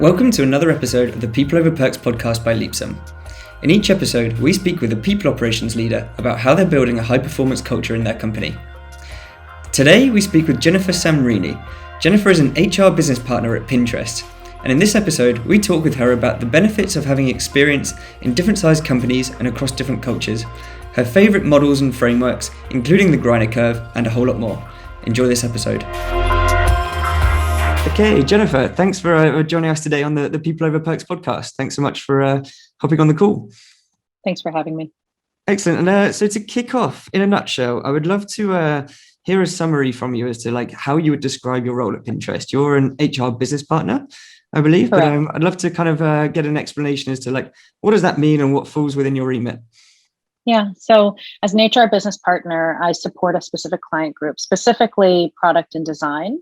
Welcome to another episode of the People Over Perks podcast by Leapsome. In each episode, we speak with a people operations leader about how they're building a high-performance culture in their company. Today, we speak with Jennifer Samreny. Jennifer is an HR business partner at Pinterest, and in this episode, we talk with her about the benefits of having experience in different sized companies and across different cultures, her favourite models and frameworks, including the Griner curve, and a whole lot more. Enjoy this episode. Okay, Jennifer, thanks for joining us today on the People Over Perks podcast. Thanks so much for hopping on the call. Thanks for having me. Excellent. And so to kick off, in a nutshell, I would love to hear a summary from you as to how you would describe your role at Pinterest. You're an HR business partner, I believe, Correct. but I'd love to kind of get an explanation as to what does that mean and what falls within your remit? Yeah. So as an HR business partner, I support a specific client group, specifically product and design,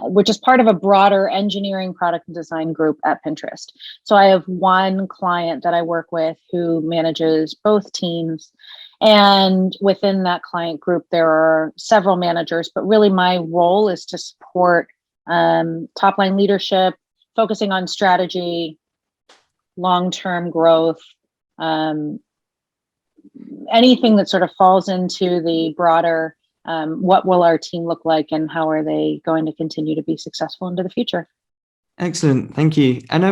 which is part of a broader engineering, product and design group at Pinterest. So I have one client that I work with who manages both teams. And within that client group, there are several managers, but really my role is to support top line leadership, focusing on strategy, long-term growth, anything that sort of falls into the broader, what will our team look like and how are they going to continue to be successful into the future? Excellent, thank you. And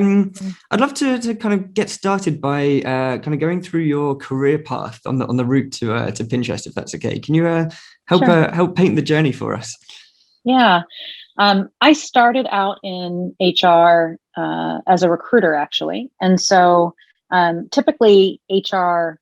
I'd love to kind of get started by kind of going through your career path on the route to Pinterest, if that's okay. Can you help Sure. help paint the journey for us? Yeah. I started out in HR as a recruiter, actually. And so typically HR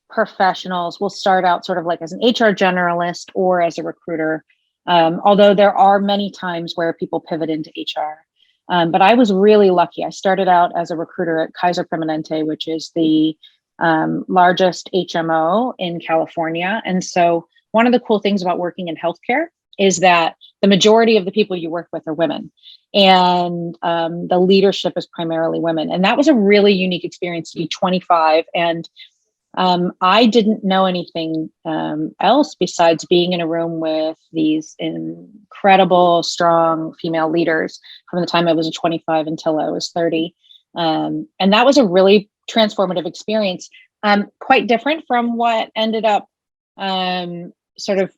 professionals will start out sort of like as an HR generalist or as a recruiter, although there are many times where people pivot into HR. But I was really lucky. I started out as a recruiter at Kaiser Permanente, which is the largest HMO in California. And so one of the cool things about working in healthcare is that the majority of the people you work with are women, and the leadership is primarily women. And that was a really unique experience to be 25. And I didn't know anything else besides being in a room with these incredible, strong female leaders from the time I was 25 until I was 30. And that was a really transformative experience, quite different from what ended up sort of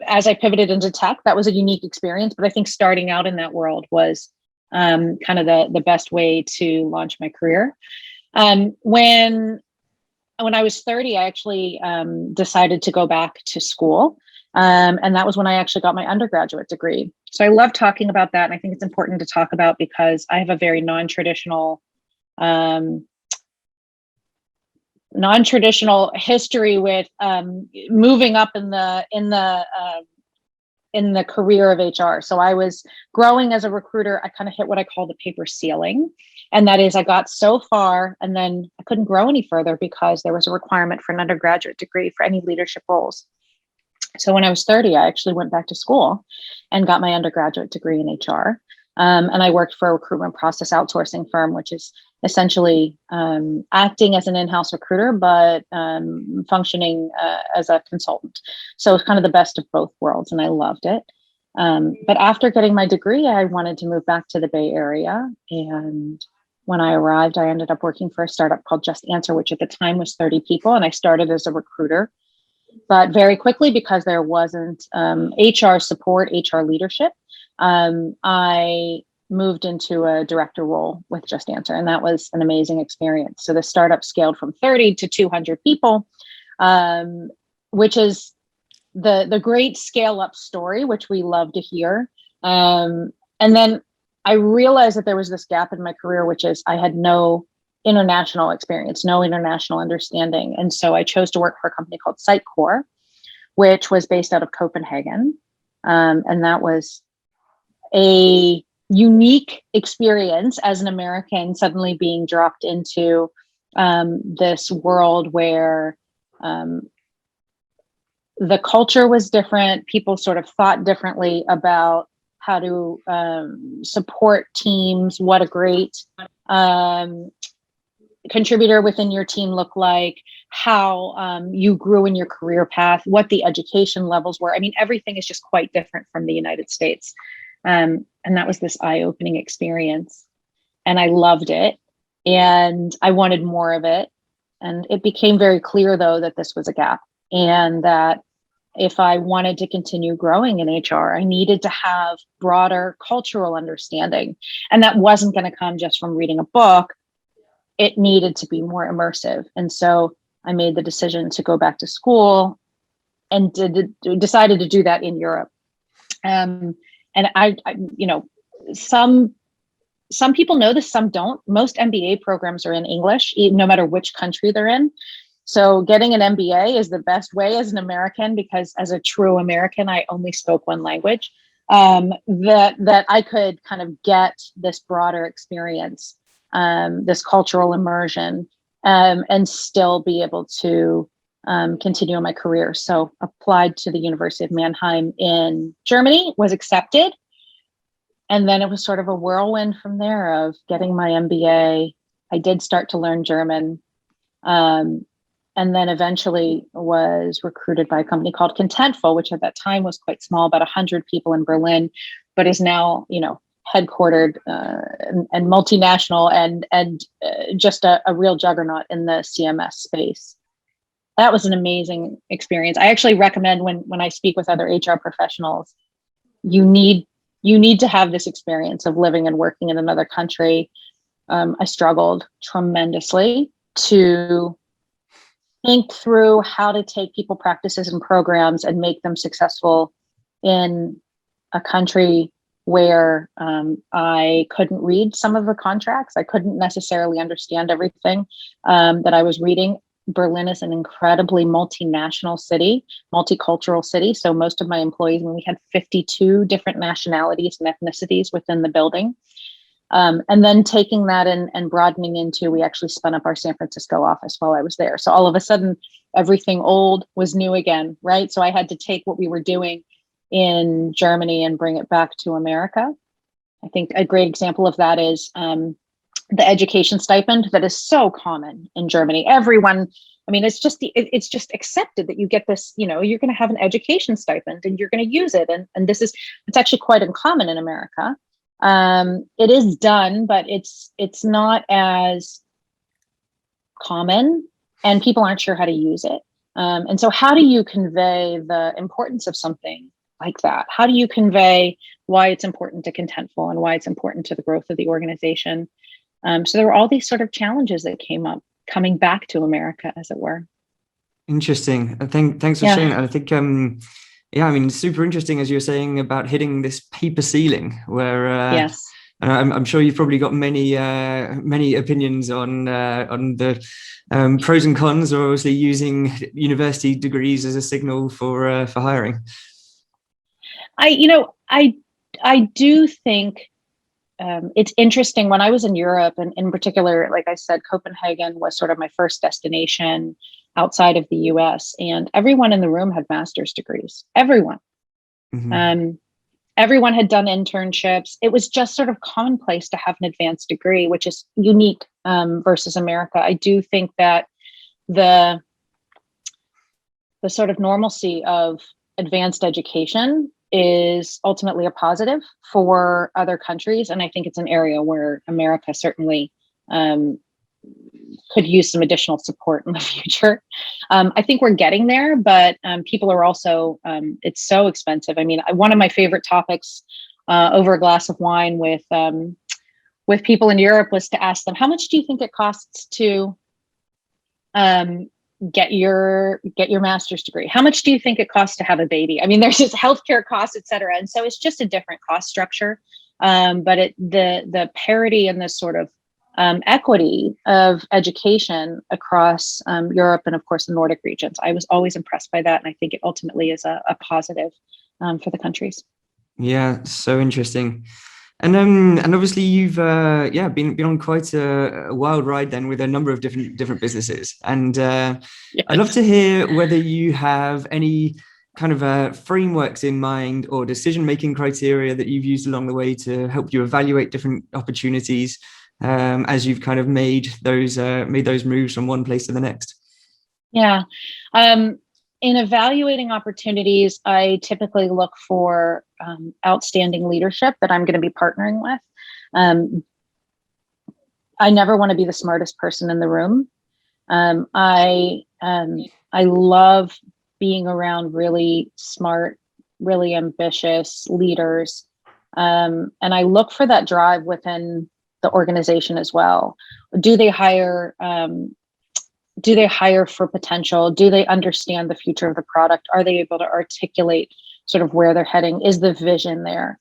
as I pivoted into tech. That was a unique experience, but I think starting out in that world was kind of the best way to launch my career. When I was 30, I actually decided to go back to school. And that was when I actually got my undergraduate degree. So I love talking about that. And I think it's important to talk about because I have a very non-traditional history with moving up in the career of HR. So I was growing as a recruiter. I kind of hit what I call the paper ceiling. And that is I got so far and then I couldn't grow any further because there was a requirement for an undergraduate degree for any leadership roles. So when I was 30, I actually went back to school and got my undergraduate degree in HR. And I worked for a recruitment process outsourcing firm, which is essentially acting as an in-house recruiter, but functioning as a consultant. So it's kind of the best of both worlds, and I loved it. But after getting my degree, I wanted to move back to the Bay Area. And when I arrived, I ended up working for a startup called Just Answer, which at the time was 30 people. And I started as a recruiter. But very quickly, because there wasn't HR support, HR leadership, I moved into a director role with Just Answer. And that was an amazing experience. So the startup scaled from 30 to 200 people, which is the great scale up story, which we love to hear. And then I realized that there was this gap in my career, which is I had no international experience, no international understanding. And so I chose to work for a company called Sitecore, which was based out of Copenhagen. And that was a unique experience as an American, suddenly being dropped into this world where the culture was different. People sort of thought differently about how to support teams, what a great contributor within your team looked like, how you grew in your career path, what the education levels were. I mean, everything is just quite different from the United States. And that was this eye-opening experience. And I loved it. And I wanted more of it. And it became very clear, though, that this was a gap, and that if I wanted to continue growing in HR, I needed to have broader cultural understanding. And that wasn't going to come just from reading a book. It needed to be more immersive. And so I made the decision to go back to school and decided to do that in Europe. And some people know this, some don't. Most MBA programs are in English, no matter which country they're in. So getting an MBA is the best way as an American, because as a true American, I only spoke one language, that I could kind of get this broader experience, this cultural immersion, and still be able to continue my career. So applied to the University of Mannheim in Germany, was accepted. And then it was sort of a whirlwind from there of getting my MBA. I did start to learn German. And then eventually was recruited by a company called Contentful, which at that time was quite small, about 100 people in Berlin, but is now, headquartered and multinational and just a real juggernaut in the CMS space. That was an amazing experience. I actually recommend when I speak with other HR professionals, you need to have this experience of living and working in another country. I struggled tremendously to think through how to take people practices and programs and make them successful in a country where I couldn't read some of the contracts. I couldn't necessarily understand everything that I was reading. Berlin is an incredibly multinational city, multicultural city. So most of my employees, when we had 52 different nationalities and ethnicities within the building. And then taking that and broadening into, we actually spun up our San Francisco office while I was there. So all of a sudden, everything old was new again, right? So I had to take what we were doing in Germany and bring it back to America. I think a great example of that is the education stipend that is so common in Germany. Everyone, it's just accepted that you get this, you're going to have an education stipend and you're going to use it. And it's actually quite uncommon in America. It is done, but it's not as common, and people aren't sure how to use it. And so how do you convey the importance of something like that? How do you convey why it's important to Contentful and why it's important to the growth of the organization? So there were all these sort of challenges that came up coming back to America, as it were. Interesting. Thanks for sharing that. I think, super interesting, as you were saying, about hitting this paper ceiling where, yes. I'm sure you've probably got many opinions on the pros and cons, or obviously using university degrees as a signal for hiring. I do think it's interesting. When I was in Europe, and in particular, like I said, Copenhagen was sort of my first destination outside of the US, and everyone in the room had master's degrees. Everyone. Mm-hmm. Everyone had done internships. It was just sort of commonplace to have an advanced degree, which is unique versus America. I do think that the sort of normalcy of advanced education is ultimately a positive for other countries. And I think it's an area where America certainly could use some additional support in the future. I think we're getting there, but people are also, it's so expensive. One of my favorite topics over a glass of wine with people in Europe was to ask them, how much do you think it costs to get your master's degree? How much do you think it costs to have a baby? There's just healthcare costs, et cetera. And so it's just a different cost structure. But the parity and this sort of equity of education across Europe and, of course, the Nordic regions, I was always impressed by that. And I think it ultimately is a positive for the countries. Yeah, so interesting. And obviously you've been on quite a wild ride then with a number of different businesses. And yes. I'd love to hear whether you have any kind of frameworks in mind or decision-making criteria that you've used along the way to help you evaluate different opportunities as you've kind of made those moves from one place to the next. Yeah. In evaluating opportunities, I typically look for outstanding leadership that I'm going to be partnering with. I never want to be the smartest person in the room. I love being around really smart, really ambitious leaders, and I look for that drive within the organization as well. Do they hire? Do they hire for potential? Do they understand the future of the product? Are they able to articulate sort of where they're heading? Is the vision there?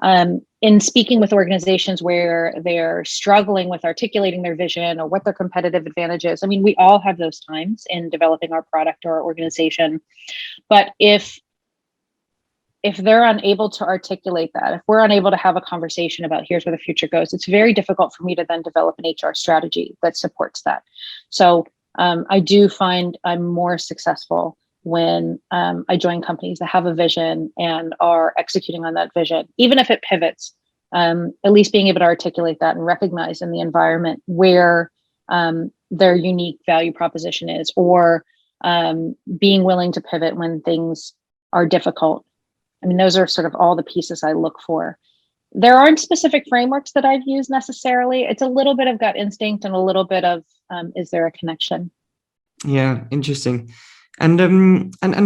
In speaking with organizations where they're struggling with articulating their vision or what their competitive advantage is, I mean, we all have those times in developing our product or our organization. But if they're unable to articulate that, if we're unable to have a conversation about here's where the future goes, it's very difficult for me to then develop an HR strategy that supports that. So I do find I'm more successful when I join companies that have a vision and are executing on that vision, even if it pivots, at least being able to articulate that and recognize in the environment where their unique value proposition is, or being willing to pivot when things are difficult. I mean, those are sort of all the pieces I look for. There aren't specific frameworks that I've used necessarily. It's a little bit of gut instinct and a little bit of, is there a connection? Yeah, interesting. And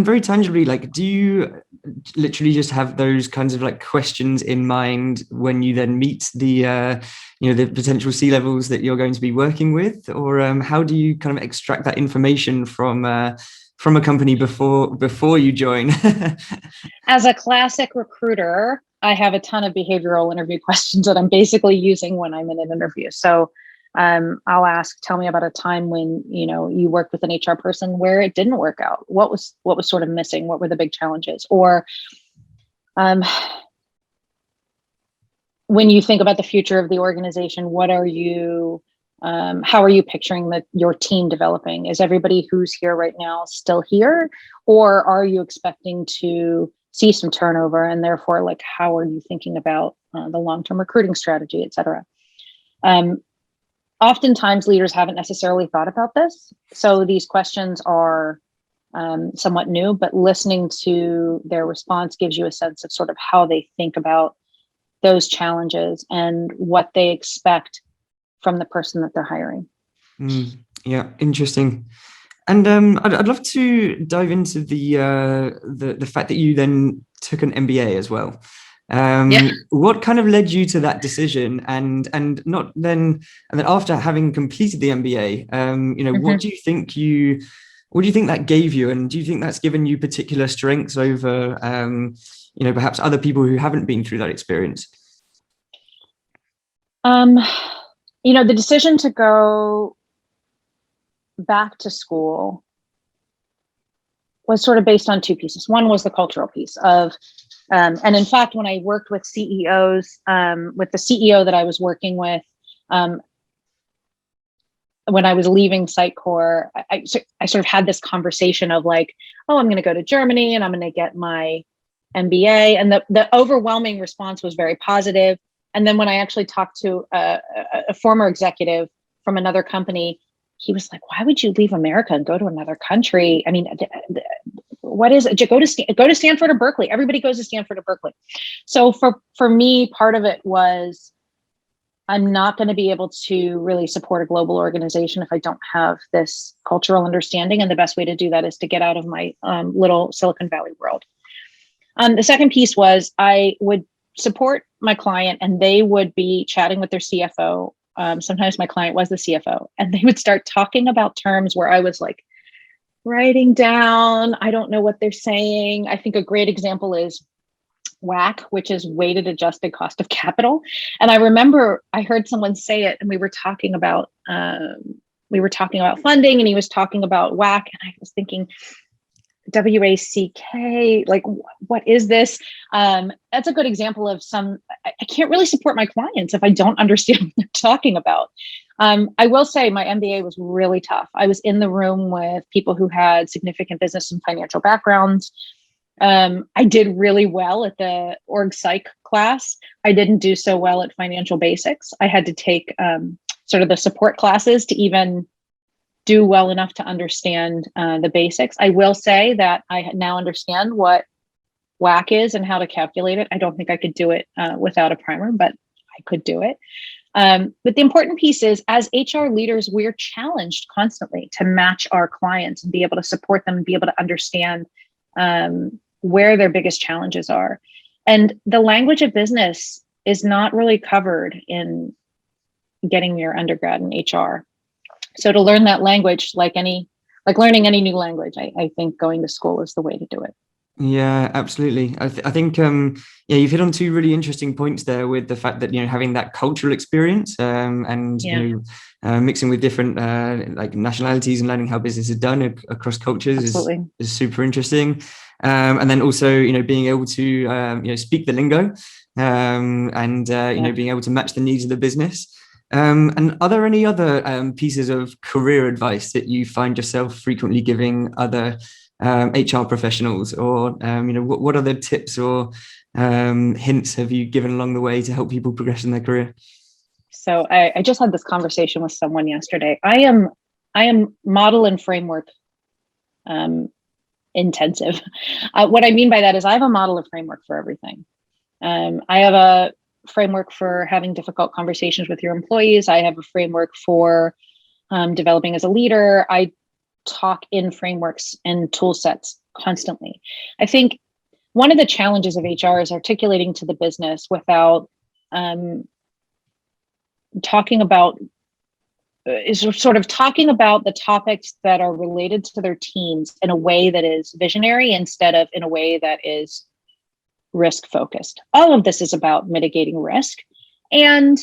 very tangibly, like, do you literally just have those kinds of like questions in mind when you then meet the the potential C-levels that you're going to be working with, or how do you kind of extract that information from a company before you join? As a classic recruiter, I have a ton of behavioral interview questions that I'm basically using when I'm in an interview. So I'll ask, tell me about a time when, you worked with an HR person where it didn't work out. What was sort of missing? What were the big challenges? Or when you think about the future of the organization, what are you, how are you picturing your team developing? Is everybody who's here right now still here? Or are you expecting to see some turnover, and therefore, like, how are you thinking about the long-term recruiting strategy, et cetera? Oftentimes leaders haven't necessarily thought about this. So these questions are somewhat new, but listening to their response gives you a sense of sort of how they think about those challenges and what they expect from the person that they're hiring. Yeah, interesting. And I'd love to dive into the fact that you then took an MBA as well. What kind of led you to that decision, and then after having completed the MBA, what do you think that gave you, and do you think that's given you particular strengths over perhaps other people who haven't been through that experience? The decision to go back to school was sort of based on two pieces. One was the cultural piece of, and in fact, when I worked with CEOs, with the CEO that I was working with, when I was leaving Sitecore, I sort of had this conversation of like, oh, I'm going to go to Germany and I'm going to get my MBA. And the overwhelming response was very positive. And then when I actually talked to a former executive from another company, he was like, why would you leave America and go to another country? I mean, what is it? Go to Stanford or Berkeley. Everybody goes to Stanford or Berkeley. So for me, part of it was, I'm not going to be able to really support a global organization if I don't have this cultural understanding. And the best way to do that is to get out of my little Silicon Valley world. The second piece was I would support my client and they would be chatting with their CFO. Sometimes my client was the CFO, and they would start talking about terms where I was like writing down, I don't know what they're saying. I think a great example is WACC, which is weighted adjusted cost of capital. And I remember I heard someone say it, and we were talking about funding, and he was talking about WACC, and I was thinking, WACK, like, what is this? That's a good example of I can't really support my clients if I don't understand what they're talking about. I will say my MBA was really tough. I was in the room with people who had significant business and financial backgrounds. I did really well at the org psych class. I didn't do so well at financial basics. I had to take sort of the support classes to even do well enough to understand the basics. I will say that I now understand what WAC is and how to calculate it. I don't think I could do it without a primer, but I could do it. But the important piece is, as HR leaders, we're challenged constantly to match our clients and be able to support them and be able to understand where their biggest challenges are. And the language of business is not really covered in getting your undergrad in HR. So to learn that language, like learning any new language, I think going to school is the way to do it. Yeah, absolutely. I think yeah, you've hit on two really interesting points there, with the fact that, you know, having that cultural experience and you know, mixing with different like nationalities and learning how business is done across cultures is super interesting. And then also, you know, being able to you know, speak the lingo and you know, being able to match the needs of the business. And are there any other pieces of career advice that you find yourself frequently giving other HR professionals, or you know, what other tips or hints have you given along the way to help people progress in their career? So I just had this conversation with someone yesterday. I am model and framework intensive. What I mean by that is I have a model of framework for everything. I have a framework for having difficult conversations with your employees. I have a framework for developing as a leader. I talk in frameworks and tool sets constantly. I think one of the challenges of HR is articulating to the business without talking about the topics that are related to their teams in a way that is visionary instead of in a way that is risk focused. All of this is about mitigating risk. And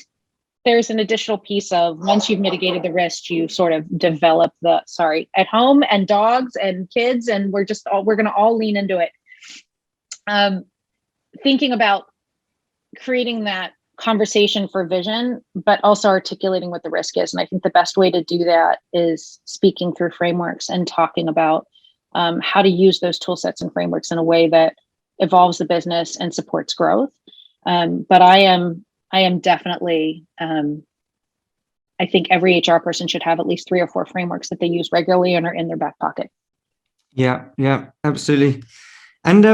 there's an additional piece of, once you've mitigated the risk, you sort of develop at home and dogs and kids, and we're going to all lean into it. Thinking about creating that conversation for vision, but also articulating what the risk is. And I think the best way to do that is speaking through frameworks and talking about how to use those tool sets and frameworks in a way that evolves the business and supports growth. But I am definitely, I think every HR person should have at least 3 or 4 frameworks that they use regularly and are in their back pocket. Yeah, absolutely. And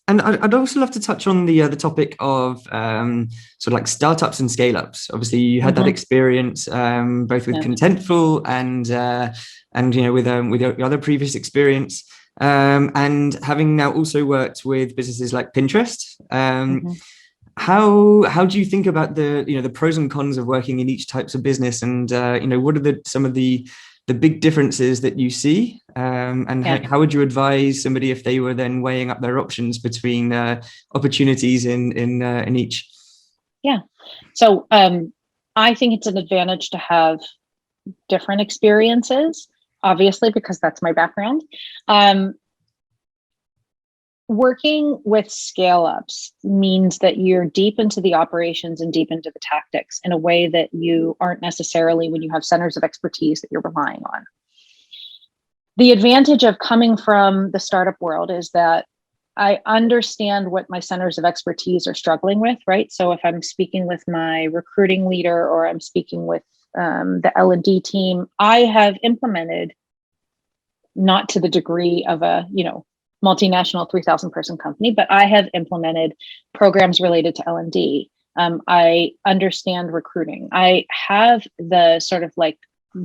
I'd also love to touch on the topic of sort of like startups and scale ups. Obviously, you had that experience both with Contentful and you know, with your other previous experience, and having now also worked with businesses like Pinterest. How do you think about the, you know, the pros and cons of working in each types of business, and you know, what are some of the big differences that you see, and how would you advise somebody if they were then weighing up their options between opportunities in each? Yeah, so I think it's an advantage to have different experiences, obviously, because that's my background. Working with scale ups means that you're deep into the operations and deep into the tactics in a way that you aren't necessarily when you have centers of expertise that you're relying on. The advantage of coming from the startup world is that I understand what my centers of expertise are struggling with, right? So if I'm speaking with my recruiting leader or I'm speaking with the L&D team, I have implemented, not to the degree of a, you know, multinational 3,000 person company, but I have implemented programs related to L&D. I understand recruiting. I have the sort of like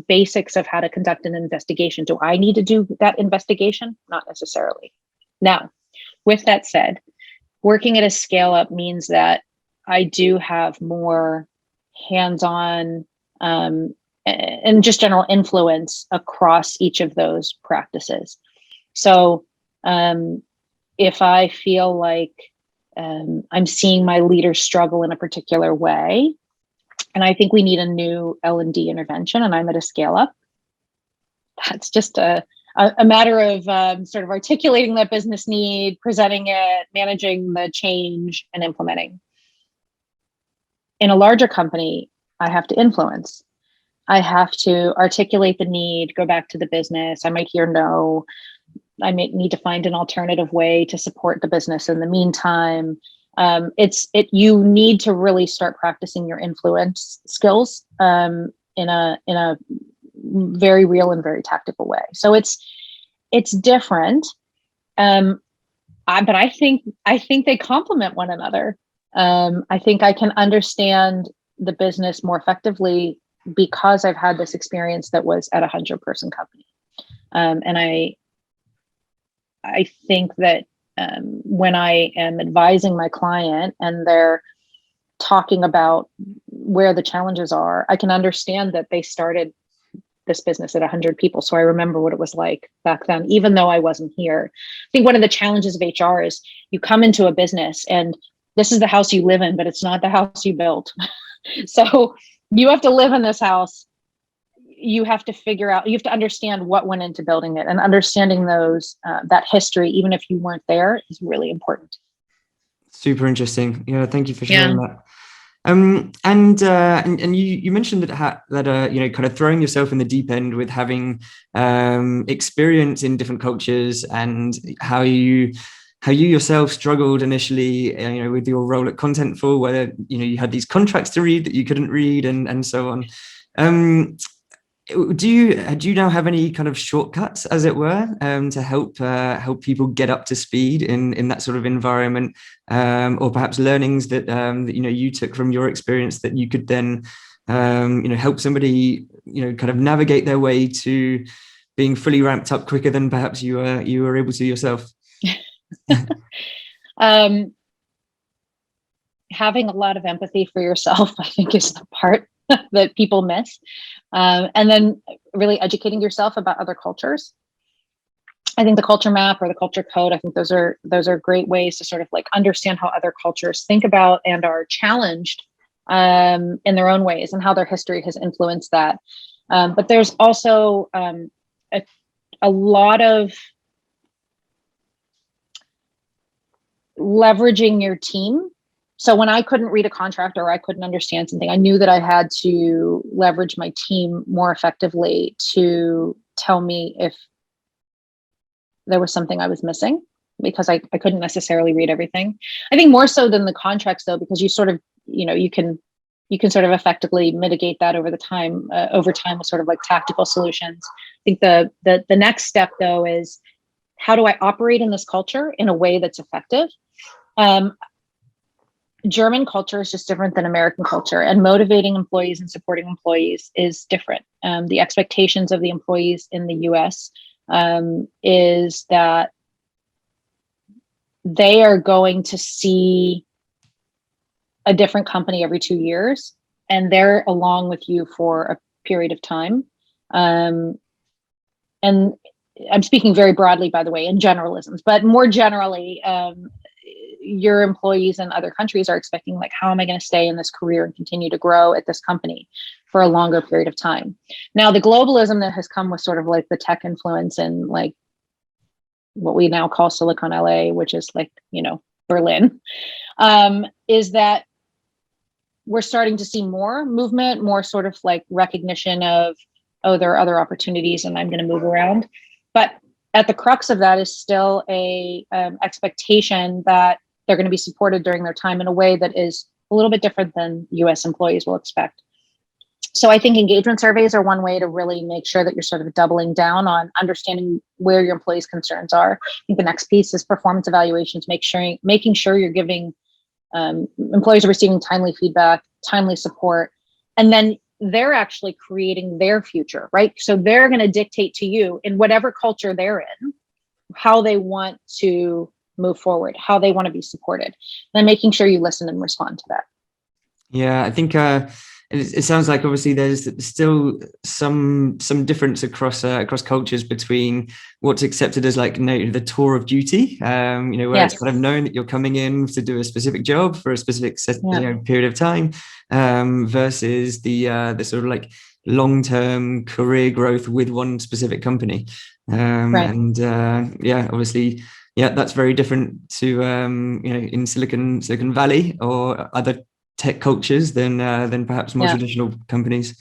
basics of how to conduct an investigation. Do I need to do that investigation? Not necessarily. Now, with that said, working at a scale up means that I do have more hands-on and just general influence across each of those practices. So if I feel like I'm seeing my leaders struggle in a particular way, and I think we need a new L&D intervention, and I'm at a scale up, that's just a matter of sort of articulating that business need, presenting it, managing the change, and implementing. In a larger company, I have to influence. I have to articulate the need, go back to the business. I might hear no. I may need to find an alternative way to support the business in the meantime. You need to really start practicing your influence skills in a very real and very tactical way. So it's different. But I think they complement one another. I think I can understand the business more effectively because I've had this experience that was at 100-person company. And I think that when I am advising my client and they're talking about where the challenges are, I can understand that they started this business at 100 people. So I remember what it was like back then, even though I wasn't here. I think one of the challenges of HR is you come into a business and this is the house you live in, but it's not the house you built. So you have to live in this house. You have to figure out, you have to understand what went into building it, and understanding that history, even if you weren't there, is really important. Super interesting. Yeah, thank you for sharing that. And you mentioned that you know, kind of throwing yourself in the deep end with having experience in different cultures, and how you yourself struggled initially, you know, with your role at Contentful, where, you know, you had these contracts to read that you couldn't read, and so on. Do you now have any kind of shortcuts, as it were, to help people get up to speed in that sort of environment, or perhaps learnings that you know, you took from your experience that you could then you know, help somebody, you know, kind of navigate their way to being fully ramped up quicker than perhaps you were able to yourself? Having a lot of empathy for yourself, I think, is the part that people miss. And then really educating yourself about other cultures. I think the culture map or the culture code, I think those are great ways to sort of like understand how other cultures think about and are challenged in their own ways, and how their history has influenced that. But there's also a lot of leveraging your team. So when I couldn't read a contract or I couldn't understand something, I knew that I had to leverage my team more effectively to tell me if there was something I was missing, because I couldn't necessarily read everything. I think more so than the contracts, though, because you sort of, you know, you can sort of effectively mitigate that over time with sort of like tactical solutions. I think the next step, though, is how do I operate in this culture in a way that's effective? German culture is just different than American culture, and motivating employees and supporting employees is different. The expectations of the employees in the US is that they are going to see a different company every 2 years, and they're along with you for a period of time. And I'm speaking very broadly, by the way, in generalisms, but more generally, your employees in other countries are expecting, like, how am I going to stay in this career and continue to grow at this company for a longer period of time? Now, the globalism that has come with sort of like the tech influence and like what we now call Silicon LA, which is like, you know, Berlin, is that we're starting to see more movement, more sort of like recognition of, oh, there are other opportunities and I'm going to move around. But at the crux of that is still a expectation that they're going to be supported during their time in a way that is a little bit different than US employees will expect. So I think engagement surveys are one way to really make sure that you're sort of doubling down on understanding where your employees' concerns are. I think the next piece is performance evaluations, making sure you're giving employees are receiving timely feedback, timely support, and then they're actually creating their future, right? So they're going to dictate to you in whatever culture they're in, how they want to move forward, how they want to be supported, and making sure you listen and respond to that. Yeah, I think it sounds like obviously there's still some difference across cultures between what's accepted as, like, you know, the tour of duty, you know, where Yes. it's kind of known that you're coming in to do a specific job for a specific you know, period of time, versus the sort of like long-term career growth with one specific company, Right. and yeah, obviously. Yeah, that's very different to you know, in Silicon Valley or other tech cultures than perhaps more traditional companies.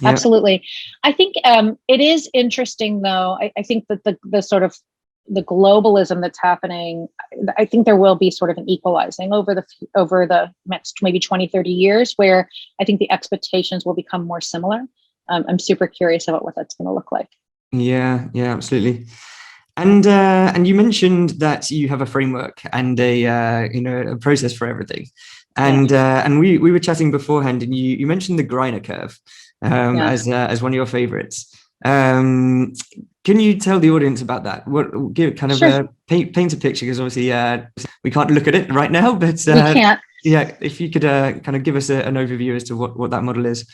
Yeah. Absolutely. I think it is interesting, though. I think that the sort of the globalism that's happening, I think there will be sort of an equalizing over the next maybe 20, 30 years, where I think the expectations will become more similar. I'm super curious about what that's going to look like. Yeah, absolutely. And you mentioned that you have a framework and a process for everything. And we were chatting beforehand, and you mentioned the Griner curve as one of your favorites. Can you tell the audience about that? Give kind of Sure. paint a picture, because obviously we can't look at it right now, but We can't. yeah, if you could kind of give us an overview as to what that model is.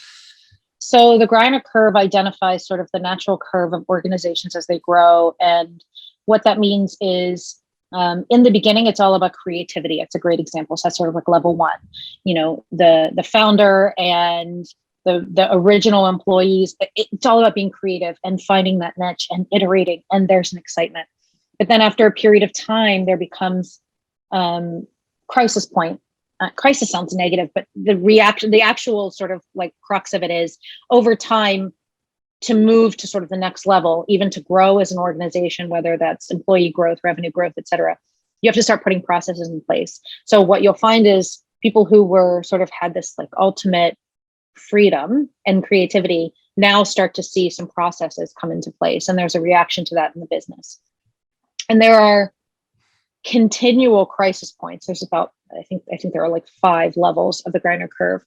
So the Griner curve identifies sort of the natural curve of organizations as they grow. And what that means is in the beginning, it's all about creativity. It's a great example. So that's sort of like level one, the founder and the original employees. It's all about being creative and finding that niche and iterating. And there's an excitement. But then after a period of time, there becomes crisis point. Crisis sounds negative, but the actual sort of like crux of it is over time to move to sort of the next level, even to grow as an organization, whether that's employee growth, revenue growth, et cetera, you have to start putting processes in place. So what you'll find is people who were sort of had this like ultimate freedom and creativity now start to see some processes come into place. And there's a reaction to that in the business. And there are continual crisis points. There's about, I think there are like 5 levels of the Griner curve.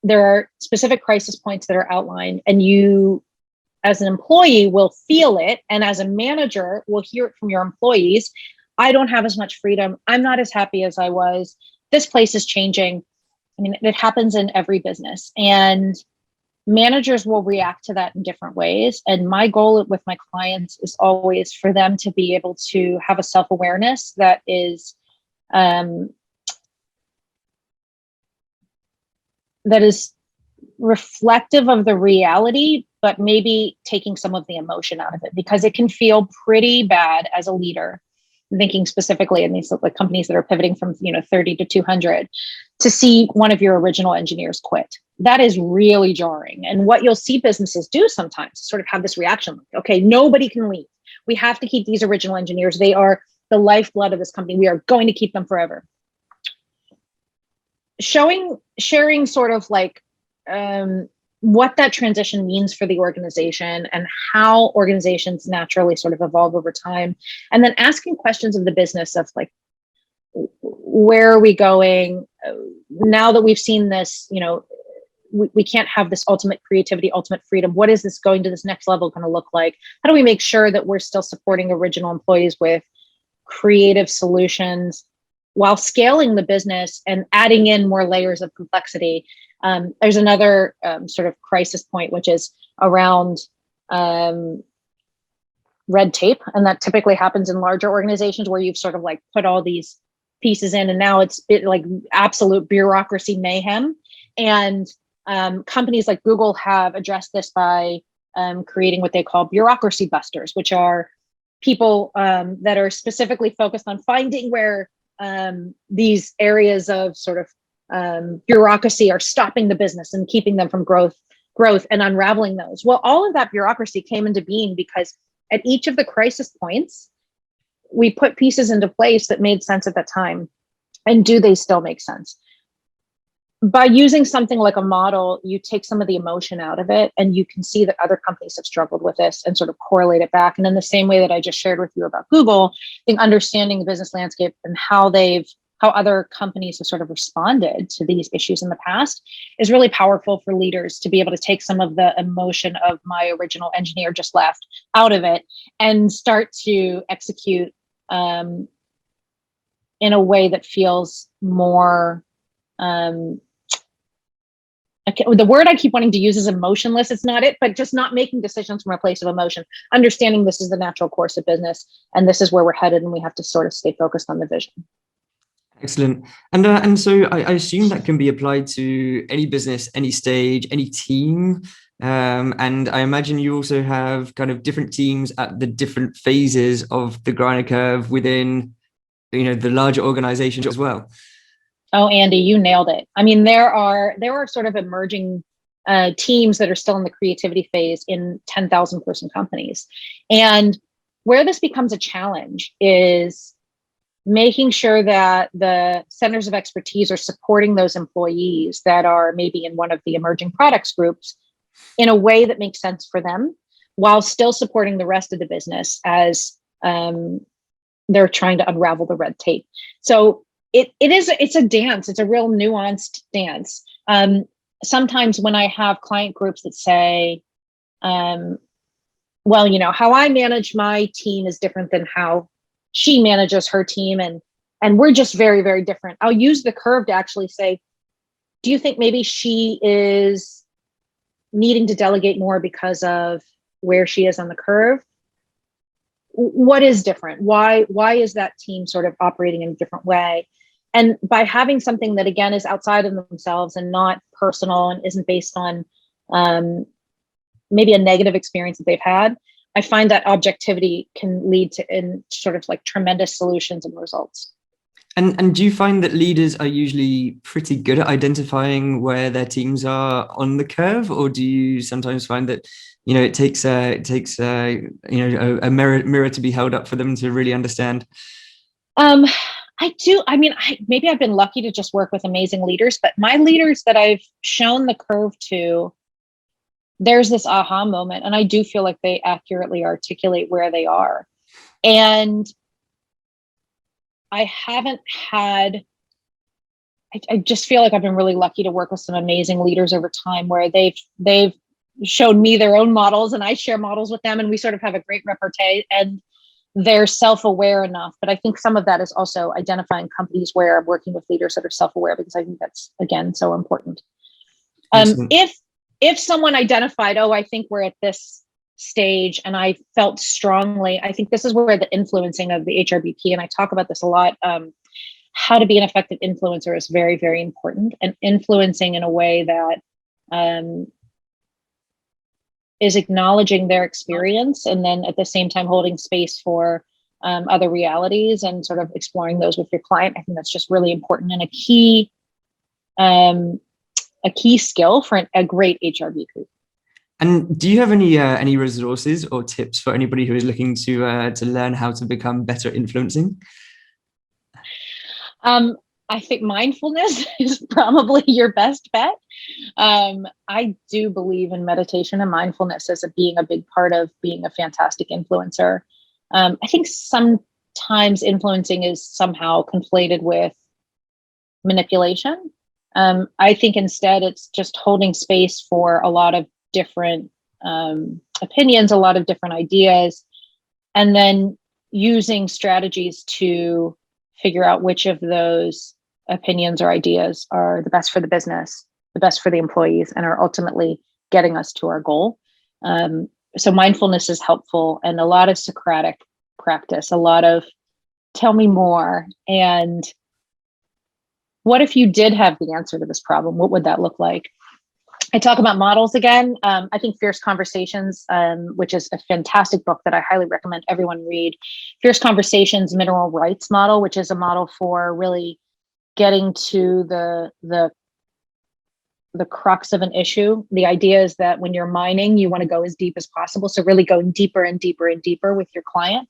There are specific crisis points that are outlined, and you, as an employee, will feel it. And as a manager, will hear it from your employees. I don't have as much freedom. I'm not as happy as I was. This place is changing. I mean, it happens in every business. And managers will react to that in different ways. And my goal with my clients is always for them to be able to have a self-awareness that is reflective of the reality, but maybe taking some of the emotion out of it, because it can feel pretty bad as a leader. I'm thinking specifically in these like companies that are pivoting from 30 to 200, to see one of your original engineers quit. That is really jarring. And what you'll see businesses do sometimes is sort of have this reaction, like, okay, nobody can leave. We have to keep these original engineers. They are the lifeblood of this company. We are going to keep them forever. Sharing sort of like what that transition means for the organization and how organizations naturally sort of evolve over time. And then asking questions of the business of like, where are we going now that we've seen this? We can't have this ultimate creativity, ultimate freedom. What is this going to this next level going to look like? How do we make sure that we're still supporting original employees with creative solutions while scaling the business and adding in more layers of complexity? There's another sort of crisis point, which is around red tape. And that typically happens in larger organizations where you've sort of like put all these pieces in, and now it's like absolute bureaucracy mayhem. And companies like Google have addressed this by creating what they call bureaucracy busters, which are people that are specifically focused on finding where these areas of sort of bureaucracy are stopping the business and keeping them from growth and unraveling those. Well, all of that bureaucracy came into being because at each of the crisis points, we put pieces into place that made sense at that time. And do they still make sense? By using something like a model, you take some of the emotion out of it, and you can see that other companies have struggled with this and sort of correlate it back. And in the same way that I just shared with you about Google, I think understanding the business landscape and how other companies have sort of responded to these issues in the past is really powerful for leaders to be able to take some of the emotion of my original engineer just left out of it and start to execute in a way that feels more the word I keep wanting to use is emotionless. It's not it, but just not making decisions from a place of emotion, understanding this is the natural course of business and this is where we're headed, and we have to sort of stay focused on the vision. Excellent. And so I assume that can be applied to any business, any stage, any team. And I imagine you also have kind of different teams at the different phases of the Griner curve within, the larger organization as well. Oh, Andy, you nailed it. I mean, there are sort of emerging teams that are still in the creativity phase in 10,000 person companies. And where this becomes a challenge is making sure that the centers of expertise are supporting those employees that are maybe in one of the emerging products groups in a way that makes sense for them, while still supporting the rest of the business as they're trying to unravel the red tape. So it's a dance. It's a real nuanced dance. Sometimes when I have client groups that say, well, how I manage my team is different than how she manages her team, and we're just very, very different. I'll use the curve to actually say, do you think maybe she is needing to delegate more because of where she is on the curve? What is different? Why is that team sort of operating in a different way? And by having something that, again, is outside of themselves and not personal and isn't based on maybe a negative experience that they've had, I find that objectivity can lead to in sort of like tremendous solutions and results. And do you find that leaders are usually pretty good at identifying where their teams are on the curve, or do you sometimes find that it takes a mirror to be held up for them to really understand? I do. I mean, maybe I've been lucky to just work with amazing leaders, but my leaders that I've shown the curve to, there's this aha moment, and I do feel like they accurately articulate where they are. And I haven't had, I just feel like I've been really lucky to work with some amazing leaders over time where they've showed me their own models and I share models with them, and we sort of have a great repartee, and they're self-aware enough. But I think some of that is also identifying companies where I'm working with leaders that are self-aware, because I think that's, again, so important. If someone identified, oh, I think we're at this stage, and I felt strongly, I think this is where the influencing of the HRBP, and I talk about this a lot, how to be an effective influencer is very, very important, and influencing in a way that is acknowledging their experience, and then at the same time holding space for other realities and sort of exploring those with your client. I think that's just really important and a key skill for a great HRBP. And do you have any resources or tips for anybody who is looking to learn how to become better at influencing? I think mindfulness is probably your best bet. I do believe in meditation and mindfulness as being a big part of being a fantastic influencer. I think sometimes influencing is somehow conflated with manipulation. I think instead it's just holding space for a lot of different opinions, a lot of different ideas, and then using strategies to figure out which of those opinions or ideas are the best for the business, the best for the employees, and are ultimately getting us to our goal. So mindfulness is helpful, and a lot of Socratic practice, a lot of tell me more, and what if you did have the answer to this problem? What would that look like? I talk about models again. I think Fierce Conversations, which is a fantastic book that I highly recommend everyone read. Fierce Conversations Mineral Rights Model, which is a model for really getting to the crux of an issue. The idea is that when you're mining, you want to go as deep as possible. So really going deeper and deeper and deeper with your client.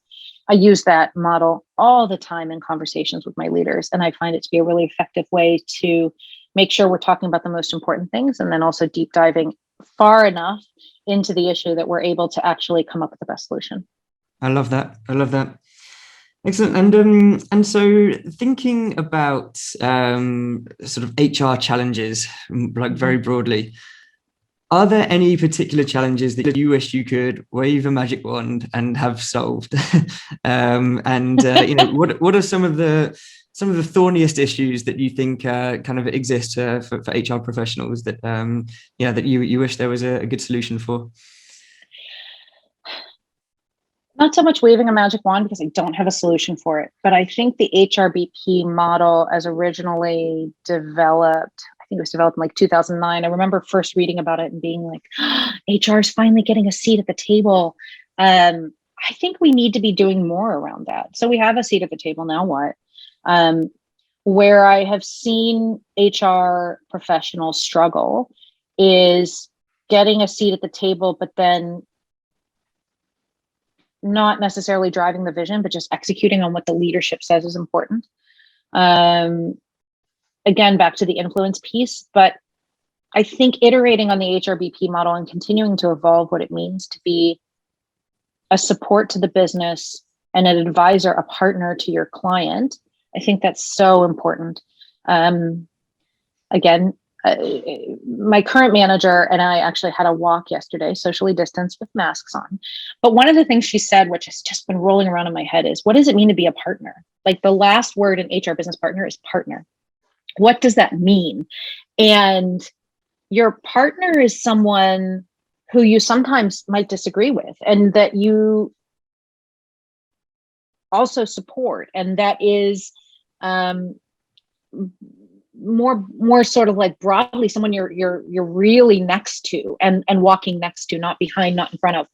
I use that model all the time in conversations with my leaders, and I find it to be a really effective way to make sure we're talking about the most important things, and then also deep diving far enough into the issue that we're able to actually come up with the best solution. I love that. Excellent. And so thinking about sort of HR challenges, like very broadly, are there any particular challenges that you wish you could wave a magic wand and have solved? What are some of the thorniest issues that you think kind of exist for HR professionals that that you wish there was a good solution for? Not so much waving a magic wand, because I don't have a solution for it, but I think the HRBP model, as originally developed, I think it was developed in like 2009. I remember first reading about it and being like, HR is finally getting a seat at the table. I think we need to be doing more around that. So we have a seat at the table, now what? Where I have seen HR professionals struggle is getting a seat at the table, but then not necessarily driving the vision, but just executing on what the leadership says is important. Again, back to the influence piece, but I think iterating on the HRBP model and continuing to evolve what it means to be a support to the business and an advisor, a partner to your client. I think that's so important. Again, my current manager and I actually had a walk yesterday, socially distanced with masks on. But one of the things she said, which has just been rolling around in my head, is what does it mean to be a partner? Like the last word in HR business partner is partner. What does that mean? And your partner is someone who you sometimes might disagree with and that you also support. And that is more sort of like broadly someone you're really next to and walking next to, not behind, not in front of.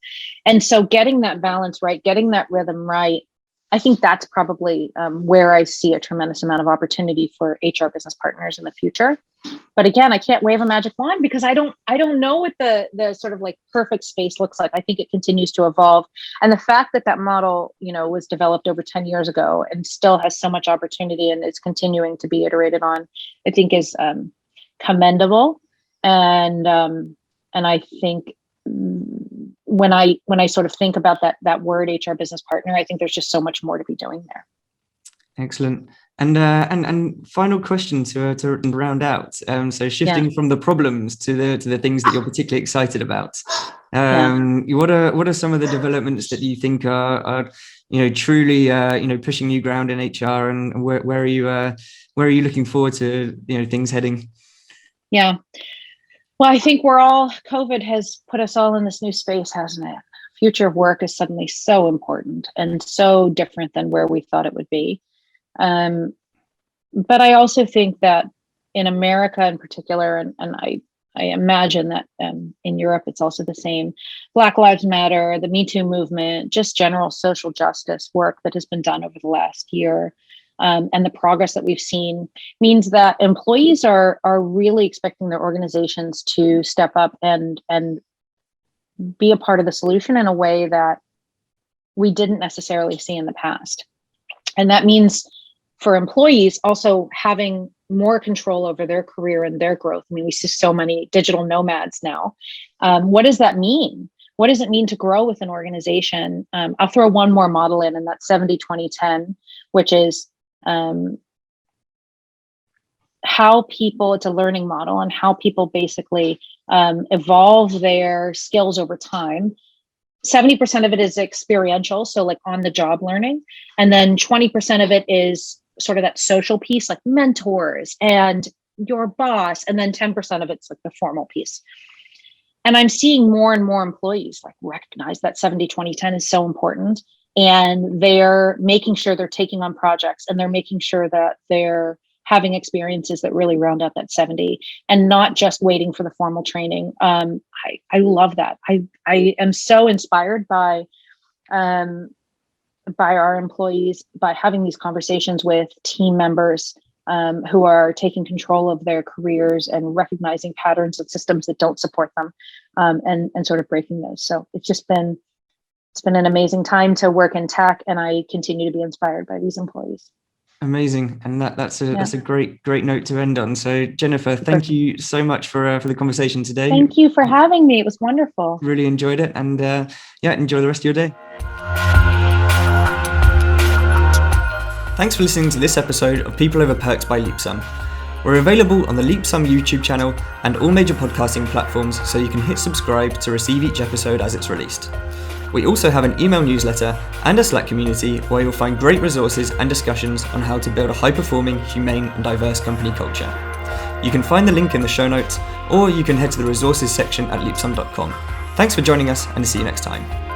And so getting that balance right, getting that rhythm right, I think that's probably where I see a tremendous amount of opportunity for HR business partners in the future. But again, I can't wave a magic wand because I don't know what the sort of like perfect space looks like. I think it continues to evolve. And the fact that that model, was developed over 10 years ago and still has so much opportunity and is continuing to be iterated on, I think is commendable. And I think when I sort of think about that word HR business partner, I think there's just so much more to be doing there. Excellent. And final question to round out. So shifting from the problems to the things that you're particularly excited about. What are some of the developments that you think are truly pushing new ground in HR, and where are you looking forward to things heading? Yeah. Well, I think COVID has put us all in this new space, hasn't it? Future of work is suddenly so important and so different than where we thought it would be. But I also think that in America in particular, and I imagine that in Europe, it's also the same, Black Lives Matter, the Me Too movement, just general social justice work that has been done over the last year, and the progress that we've seen means that employees are really expecting their organizations to step up and be a part of the solution in a way that we didn't necessarily see in the past. And that means for employees also having more control over their career and their growth. I mean, we see so many digital nomads now. What does that mean? What does it mean to grow with an organization? I'll throw one more model in, and that's 70-20-10, which is how people, it's a learning model, and how people basically evolve their skills over time. 70% of it is experiential, so like on the job learning. And then 20% of it is sort of that social piece, like mentors and your boss. And then 10% of it's like the formal piece. And I'm seeing more and more employees like recognize that 70-20-10 is so important. And they're making sure they're taking on projects, and they're making sure that they're having experiences that really round out that 70 and not just waiting for the formal training. I love that. I am so inspired by our employees, by having these conversations with team members who are taking control of their careers and recognizing patterns and systems that don't support them, and sort of breaking those. So it's been an amazing time to work in tech, and I continue to be inspired by these employees. Amazing, and that's a great note to end on. So Jennifer, thank you so much for the conversation today. Thank you for having me. It was wonderful. Really enjoyed it, and enjoy the rest of your day. Thanks for listening to this episode of People Over Perks by Leapsome. We're available on the Leapsome YouTube channel and all major podcasting platforms, so you can hit subscribe to receive each episode as it's released. We also have an email newsletter and a Slack community where you'll find great resources and discussions on how to build a high-performing, humane and diverse company culture. You can find the link in the show notes, or you can head to the resources section at leapsome.com. Thanks for joining us, and see you next time.